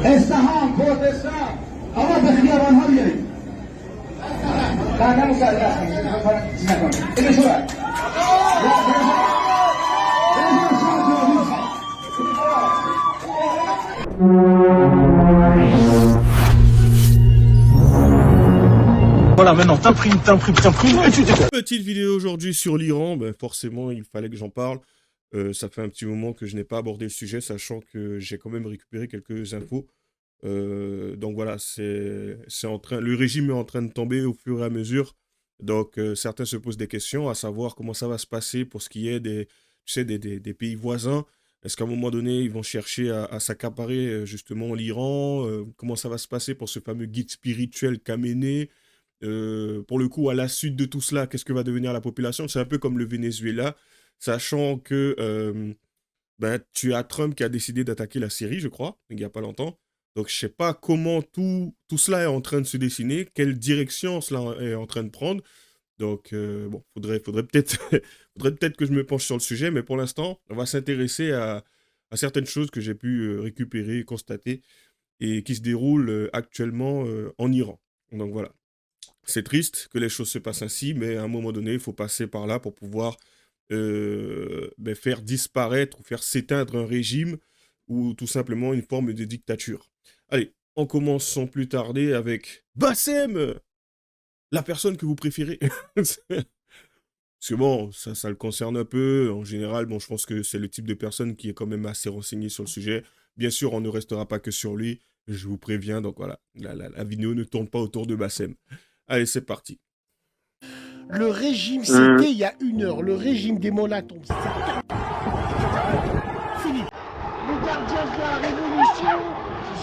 استهان پروتستان آقا به خیابان ها بیایید بعدا مسلح نکنید این صورت Voilà, maintenant, t'imprimes, et tu dégages. Petite vidéo aujourd'hui sur l'Iran, ben forcément il fallait que j'en parle. Ça fait un petit moment que je n'ai pas abordé le sujet, sachant que j'ai quand même récupéré quelques infos. Donc voilà, le régime est en train de tomber au fur et à mesure. Donc certains se posent des questions, à savoir comment ça va se passer pour ce qui est des pays voisins. Est-ce qu'à un moment donné, ils vont chercher à s'accaparer justement l'Iran? Comment ça va se passer pour ce fameux guide spirituel Khamenei? Pour le coup, à la suite de tout cela, qu'est-ce que va devenir la population? C'est un peu comme le Venezuela, sachant que tu as Trump qui a décidé d'attaquer la Syrie, je crois, il n'y a pas longtemps. Donc, je ne sais pas comment tout cela est en train de se dessiner, quelle direction cela est en train de prendre. Donc, bon, faudrait peut-être faudrait peut-être que je me penche sur le sujet, mais pour l'instant, on va s'intéresser à certaines choses que j'ai pu récupérer, constater, et qui se déroulent actuellement en Iran. Donc voilà. C'est triste que les choses se passent ainsi, mais à un moment donné, il faut passer par là pour pouvoir faire disparaître ou faire s'éteindre un régime ou tout simplement une forme de dictature. Allez, on commence sans plus tarder avec Bassem, la personne que vous préférez. Parce que bon, ça le concerne un peu. En général, bon, je pense que c'est le type de personne qui est quand même assez renseigné sur le sujet. Bien sûr, on ne restera pas que sur lui, je vous préviens. Donc voilà, la vidéo ne tourne pas autour de Bassem. Allez, c'est parti. Le régime, c'était il y a 1 heure. Le régime des mollahs tombe. Fini. Les gardiens de la révolution,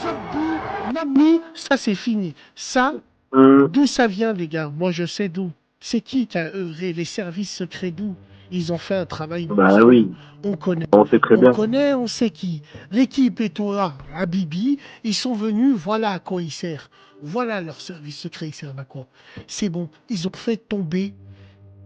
Zobbi, Nami, ça c'est fini. Ça, d'où ça vient, les gars? Moi, je sais d'où. C'est qui qui a œuvré? Les services secrets d'où? Ils ont fait un travail. Bah oui, On connaît. on sait très On bien. connaît, on sait qui. L'équipe Eto'a, Habibi, ils sont venus, voilà à quoi ils servent. Voilà leur service secret, ils servent à quoi. C'est bon, ils ont fait tomber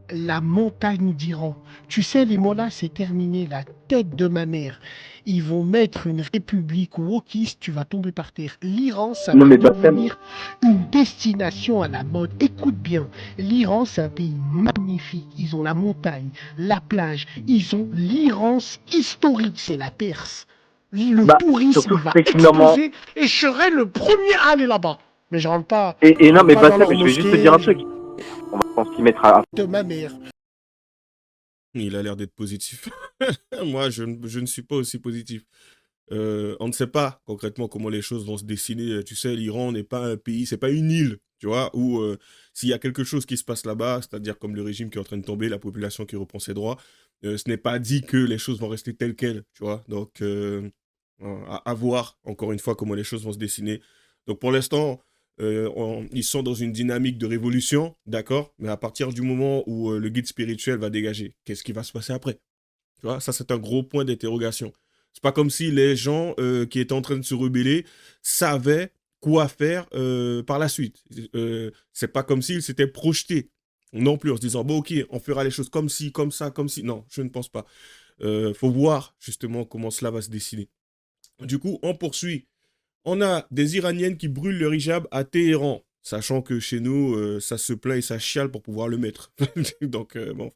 la montagne d'Iran. Tu sais, les mollahs, c'est terminé, la tête de ma mère. Ils vont mettre une république wokiste, tu vas tomber par terre. L'Iran, ça Non, va mais Bassem, devenir une destination à la mode. Écoute bien, l'Iran, c'est un pays magnifique. Ils ont la montagne, la plage. Ils ont l'Iran historique, c'est la Perse. Le tourisme surtout va effectivement. exploser et je serai le premier à aller là-bas. Mais je rentre pas. Et non, mais pas dans Bassem, leur je vais juste te mosquée dire un truc. On va s'y mettre à. de ma mère. Il a l'air d'être positif. Moi, je ne suis pas aussi positif. On ne sait pas concrètement comment les choses vont se dessiner. Tu sais, l'Iran n'est pas un pays, c'est pas une île, tu vois, où s'il y a quelque chose qui se passe là-bas, c'est-à-dire comme le régime qui est en train de tomber, la population qui reprend ses droits, ce n'est pas dit que les choses vont rester telles quelles, tu vois. Donc, à voir, encore une fois, comment les choses vont se dessiner. Donc, pour l'instant, ils sont dans une dynamique de révolution, d'accord, mais à partir du moment où le guide spirituel va dégager, qu'est-ce qui va se passer après? Tu vois, ça, c'est un gros point d'interrogation. C'est pas comme si les gens qui étaient en train de se rebeller savaient quoi faire par la suite. C'est pas comme s'ils s'étaient projetés non plus en se disant, bon, ok, on fera les choses comme ci, comme ça, comme ci. Non, je ne pense pas. Faut voir justement comment cela va se dessiner. Du coup, on poursuit. On a des Iraniennes qui brûlent leur hijab à Téhéran, sachant que chez nous, ça se plaint et ça chiale pour pouvoir le mettre. Donc, bon.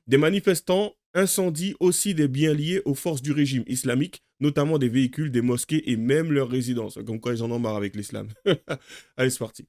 Des manifestants incendient aussi des biens liés aux forces du régime islamique, notamment des véhicules, des mosquées et même leurs résidences. Comme quoi ils en ont marre avec l'islam. Allez, c'est parti.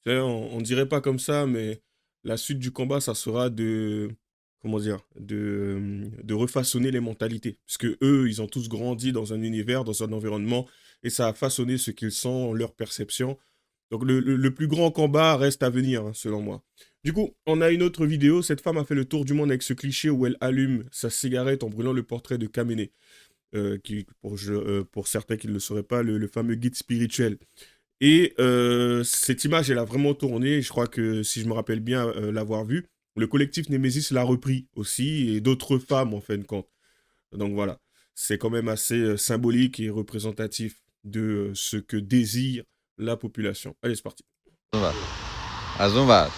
On dirait pas comme ça, mais la suite du combat, ça sera comment dire, de refaçonner les mentalités. Parce que eux, ils ont tous grandi dans un univers, dans un environnement, et ça a façonné ce qu'ils sont, leur perception. Donc le plus grand combat reste à venir, hein, selon moi. Du coup, on a une autre vidéo. Cette femme a fait le tour du monde avec ce cliché où elle allume sa cigarette en brûlant le portrait de Khamenei. Pour certains qui ne le sauraient pas, le fameux guide spirituel. Et cette image, elle a vraiment tourné. Je crois que, si je me rappelle bien l'avoir vue, le collectif Némésis l'a repris aussi, et d'autres femmes, en fin de compte. Donc voilà, c'est quand même assez symbolique et représentatif de ce que désire la population. Allez, c'est parti. Azumba.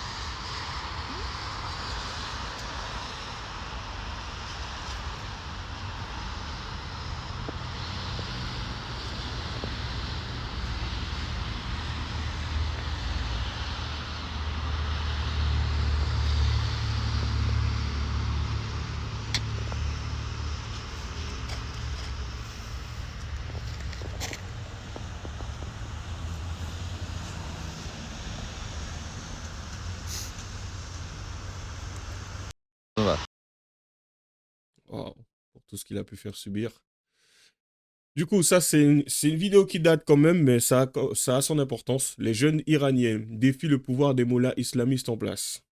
Wow, pour tout ce qu'il a pu faire subir. Du coup, ça, c'est une vidéo qui date quand même, mais ça a son importance. Les jeunes Iraniens défient le pouvoir des mollahs islamistes en place.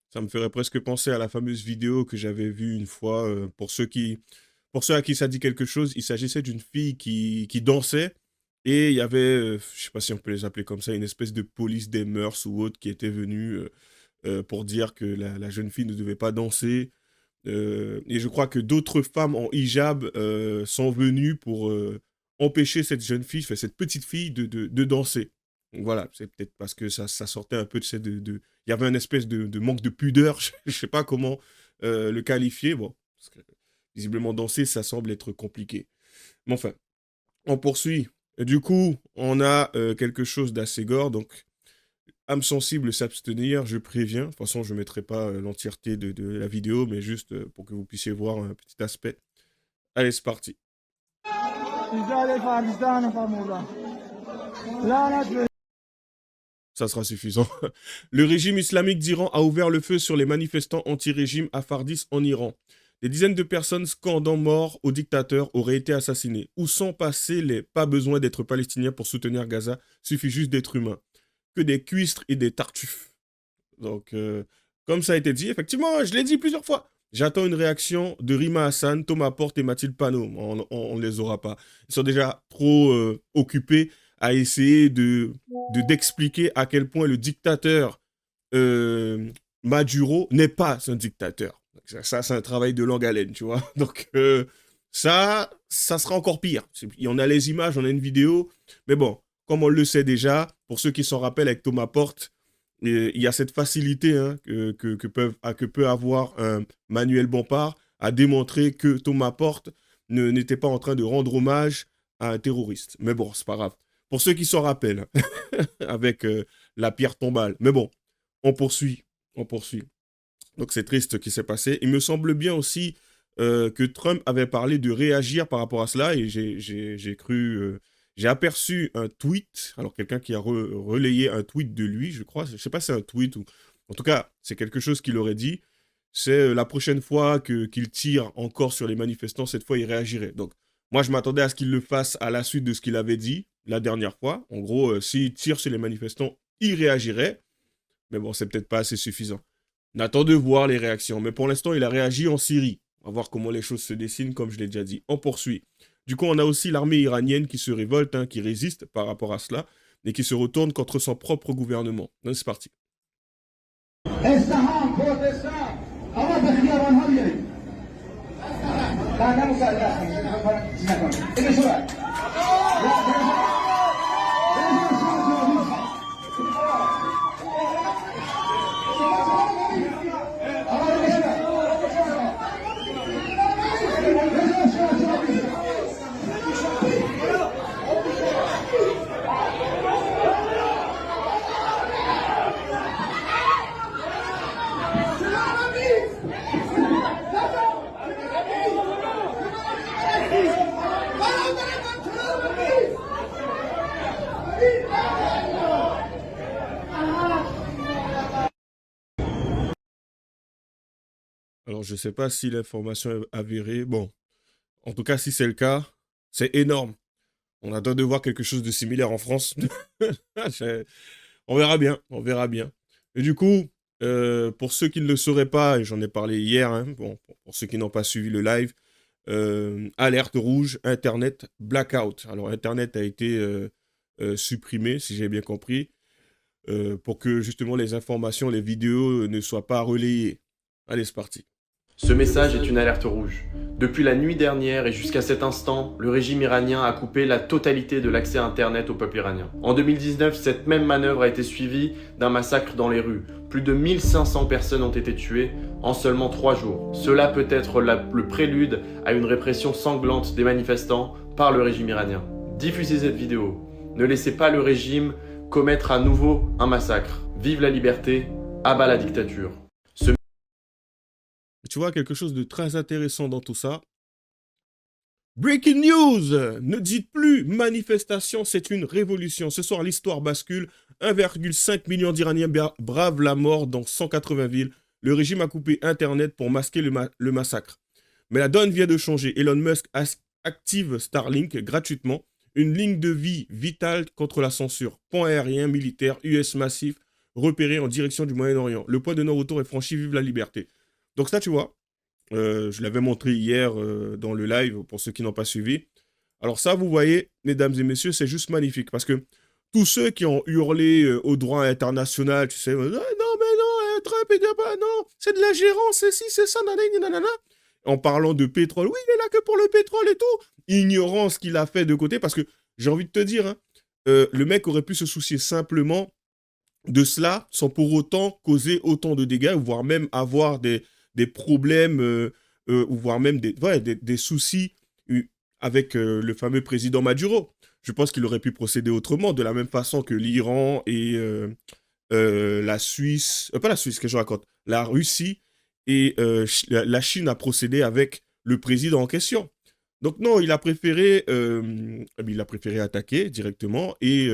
Ça me ferait presque penser à la fameuse vidéo que j'avais vue une fois. Pour ceux à qui ça dit quelque chose, il s'agissait d'une fille qui dansait. Et il y avait, je ne sais pas si on peut les appeler comme ça, une espèce de police des mœurs ou autre qui était venue pour dire que la jeune fille ne devait pas danser. Et je crois que d'autres femmes en hijab sont venues pour empêcher cette jeune fille, enfin, cette petite fille de danser. Donc voilà, c'est peut-être parce que ça sortait un peu il y avait une espèce de manque de pudeur, je ne sais pas comment le qualifier. Bon, parce que visiblement danser, ça semble être compliqué. Mais enfin, on poursuit. Et du coup, on a quelque chose d'assez gore, donc âme sensible s'abstenir, je préviens. De toute façon, je ne mettrai pas l'entièreté de la vidéo, mais juste pour que vous puissiez voir un petit aspect. Allez, c'est parti. Ça sera suffisant. Le régime islamique d'Iran a ouvert le feu sur les manifestants anti-régime à Fardis en Iran. Des dizaines de personnes scandant mort au dictateur auraient été assassinées. Où sont passés les pas besoin d'être palestiniens pour soutenir Gaza, suffit juste d'être humain. Que des cuistres et des tartuffes. Donc, comme ça a été dit, effectivement, je l'ai dit plusieurs fois. J'attends une réaction de Rima Hassan, Thomas Porte et Mathilde Panot. On ne les aura pas. Ils sont déjà trop occupés à essayer d'expliquer à quel point le dictateur Maduro n'est pas un dictateur. Ça, c'est un travail de longue haleine, tu vois. Donc, ça sera encore pire. On a les images, on a une vidéo. Mais bon, comme on le sait déjà, pour ceux qui s'en rappellent avec Thomas Porte, il y a cette facilité hein, que peut avoir Manuel Bompard à démontrer que Thomas Porte n'était pas en train de rendre hommage à un terroriste. Mais bon, c'est pas grave. Pour ceux qui s'en rappellent, avec la pierre tombale. Mais bon, on poursuit. Donc c'est triste ce qui s'est passé. Il me semble bien aussi que Trump avait parlé de réagir par rapport à cela, et j'ai aperçu un tweet, alors quelqu'un qui a relayé un tweet de lui, je crois, je ne sais pas si c'est un tweet ou... En tout cas, c'est quelque chose qu'il aurait dit, c'est la prochaine fois qu'il tire encore sur les manifestants, cette fois il réagirait. Donc moi je m'attendais à ce qu'il le fasse à la suite de ce qu'il avait dit la dernière fois. En gros, s'il tire sur les manifestants, il réagirait. Mais bon, c'est peut-être pas assez suffisant. On attend de voir les réactions. Mais pour l'instant, il a réagi en Syrie. On va voir comment les choses se dessinent, comme je l'ai déjà dit. On poursuit. Du coup, on a aussi l'armée iranienne qui se révolte, hein, qui résiste par rapport à cela, et qui se retourne contre son propre gouvernement. Donc, c'est parti. Alors, je ne sais pas si l'information est avérée. Bon, en tout cas, si c'est le cas, c'est énorme. On attend de voir quelque chose de similaire en France. On verra bien, on verra bien. Et du coup, pour ceux qui ne le sauraient pas, et j'en ai parlé hier, hein, bon, pour ceux qui n'ont pas suivi le live, alerte rouge, Internet, blackout. Alors, Internet a été supprimé, si j'ai bien compris, pour que justement les informations, les vidéos ne soient pas relayées. Allez, c'est parti. Ce message est une alerte rouge. Depuis la nuit dernière et jusqu'à cet instant, le régime iranien a coupé la totalité de l'accès à Internet au peuple iranien. En 2019, cette même manœuvre a été suivie d'un massacre dans les rues. Plus de 1500 personnes ont été tuées en seulement 3 jours. Cela peut être le prélude à une répression sanglante des manifestants par le régime iranien. Diffusez cette vidéo. Ne laissez pas le régime commettre à nouveau un massacre. Vive la liberté, à bas la dictature. Tu vois quelque chose de très intéressant dans tout ça. Breaking news! Ne dites plus manifestation, c'est une révolution. Ce soir, l'histoire bascule. 1,5 million d'Iraniens bravent la mort dans 180 villes. Le régime a coupé Internet pour masquer le massacre. Mais la donne vient de changer. Elon Musk active Starlink gratuitement. Une ligne de vie vitale contre la censure. Pont aérien, militaire, US massif, repéré en direction du Moyen-Orient. Le point de non-retour est franchi, vive la liberté. Donc ça, tu vois, je l'avais montré hier dans le live, pour ceux qui n'ont pas suivi. Alors ça, vous voyez, mesdames et messieurs, c'est juste magnifique. Parce que tous ceux qui ont hurlé au droit international, tu sais, non, mais non, Trump, il dit pas, non, c'est de la gérance, c'est ci, c'est ça, nanana. En parlant de pétrole, oui, il est là que pour le pétrole et tout. Ignorant ce qu'il a fait de côté, parce que j'ai envie de te dire, hein, le mec aurait pu se soucier simplement de cela, sans pour autant causer autant de dégâts, voire même avoir des problèmes, ou voire même des soucis avec le fameux président Maduro. Je pense qu'il aurait pu procéder autrement, de la même façon que l'Iran et la Suisse, pas la Suisse, que je raconte, la Russie et la Chine a procédé avec le président en question. Donc non, il a préféré attaquer directement et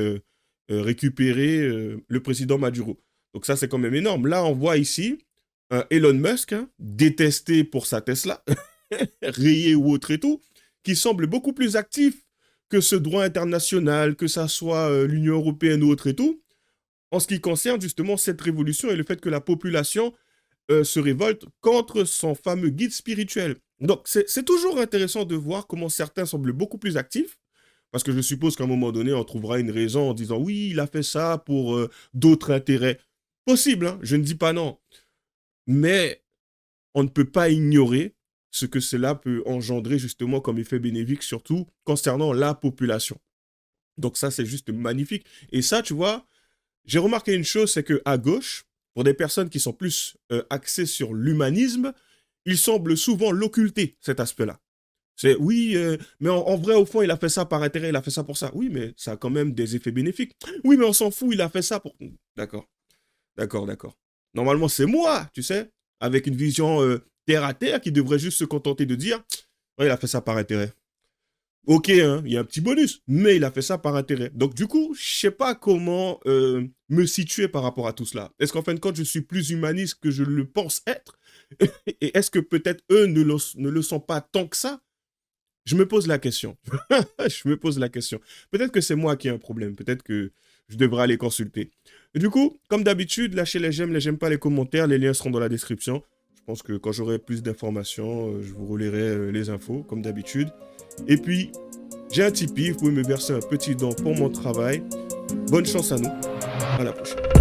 récupérer le président Maduro. Donc ça, c'est quand même énorme. Là, on voit ici Elon Musk, hein, détesté pour sa Tesla, rayé ou autre et tout, qui semble beaucoup plus actif que ce droit international, que ça soit l'Union européenne ou autre et tout, en ce qui concerne justement cette révolution et le fait que la population se révolte contre son fameux guide spirituel. Donc, c'est toujours intéressant de voir comment certains semblent beaucoup plus actifs, parce que je suppose qu'à un moment donné, on trouvera une raison en disant « Oui, il a fait ça pour d'autres intérêts. » Possible, hein, je ne dis pas non. Mais on ne peut pas ignorer ce que cela peut engendrer justement comme effet bénéfique, surtout concernant la population. Donc ça, c'est juste magnifique. Et ça, tu vois, j'ai remarqué une chose, c'est qu'à gauche, pour des personnes qui sont plus axées sur l'humanisme, ils semblent souvent l'occulter, cet aspect-là. C'est oui, mais en vrai, au fond, il a fait ça par intérêt, il a fait ça pour ça. Oui, mais ça a quand même des effets bénéfiques. Oui, mais on s'en fout, il a fait ça pour... D'accord, d'accord. Normalement, c'est moi, tu sais, avec une vision terre à terre qui devrait juste se contenter de dire ouais, il a fait ça par intérêt. Ok, hein, il y a un petit bonus, mais il a fait ça par intérêt. Donc du coup, je sais pas comment me situer par rapport à tout cela. Est-ce qu'en fin de compte, je suis plus humaniste que je le pense être? Et est-ce que peut-être eux ne le sont pas tant que ça? Je me pose la question. Je me pose la question. Peut-être que c'est moi qui ai un problème. Peut-être que je devrais aller consulter. Et du coup, comme d'habitude, lâchez les j'aime pas, les commentaires. Les liens seront dans la description. Je pense que quand j'aurai plus d'informations, je vous relayerai les infos, comme d'habitude. Et puis, j'ai un Tipeee. Vous pouvez me verser un petit don pour mon travail. Bonne chance à nous. À la prochaine.